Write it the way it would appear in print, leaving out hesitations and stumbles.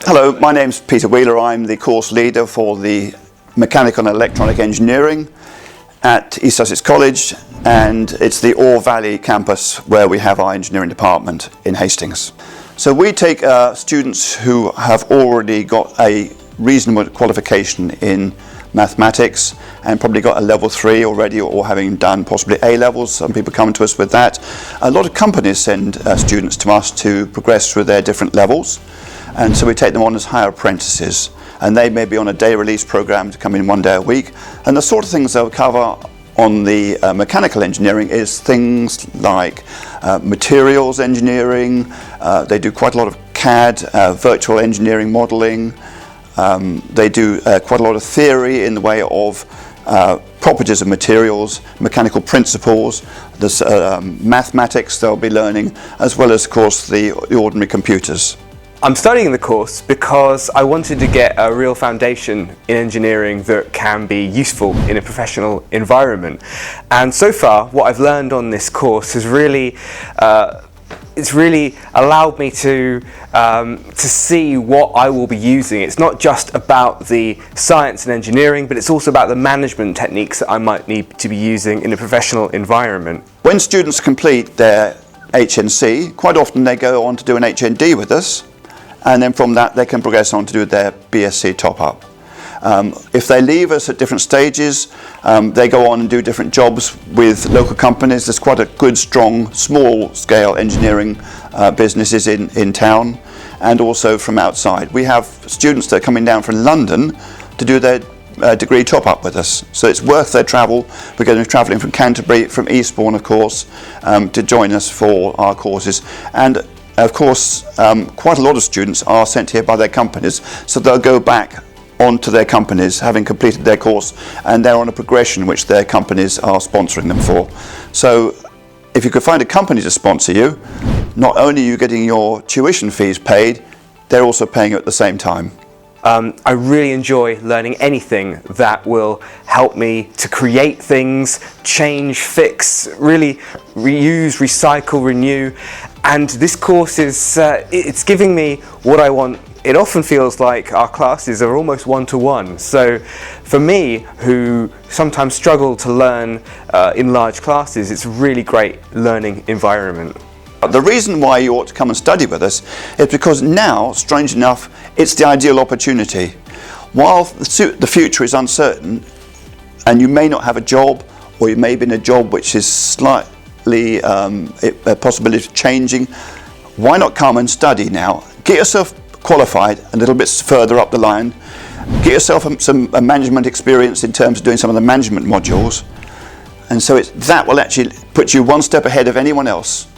Hello, my name's Peter Wheeler. I'm the course leader for the Mechanical and Electronic Engineering at East Sussex College, and it's the Ore Valley campus where we have our engineering department in Hastings. So we take students who have already got a reasonable qualification in mathematics and probably got a level 3 already, or having done possibly A levels. Some people come to us with that. A lot of companies send students to us to progress through their different levels, and so we take them on as higher apprentices, and they may be on a day release program to come in 1 day a week. And the sort of things they'll cover on the mechanical engineering is things like materials engineering. They do quite a lot of CAD, virtual engineering modeling. They do quite a lot of theory in the way of properties of materials, mechanical principles. There's mathematics they'll be learning, as well as, of course, the ordinary computers. I'm studying the course because I wanted to get a real foundation in engineering that can be useful in a professional environment. And so far, what I've learned on this course has really it's really allowed me to see what I will be using. It's not just about the science and engineering, but it's also about the management techniques that I might need to be using in a professional environment. When students complete their HNC, quite often they go on to do an HND with us, and then from that they can progress on to do their BSc top-up. If they leave us at different stages, they go on and do different jobs with local companies. There's quite a good, strong, small-scale engineering businesses in town, and also from outside. We have students that are coming down from London to do their degree top-up with us. So it's worth their travel. We're going to be travelling from Canterbury, from Eastbourne, of course, to join us for our courses. And of course, quite a lot of students are sent here by their companies, so they'll go back onto their companies having completed their course, and they're on a progression which their companies are sponsoring them for. So if you could find a company to sponsor you, not only are you getting your tuition fees paid, they're also paying you at the same time. I really enjoy learning anything that will help me to create things, change, fix, really reuse, recycle, renew. And this course is it's giving me what I want. It often feels like our classes are almost one-to-one. So for me, who sometimes struggle to learn in large classes, it's a really great learning environment. The reason why you ought to come and study with us is because now, strange enough, it's the ideal opportunity. While the future is uncertain, and you may not have a job, or you may be in a job which is slightly a possibility of changing, why not come and study now? Get yourself qualified a little bit further up the line. Get yourself some management experience in terms of doing some of the management modules, and so that will actually put you one step ahead of anyone else.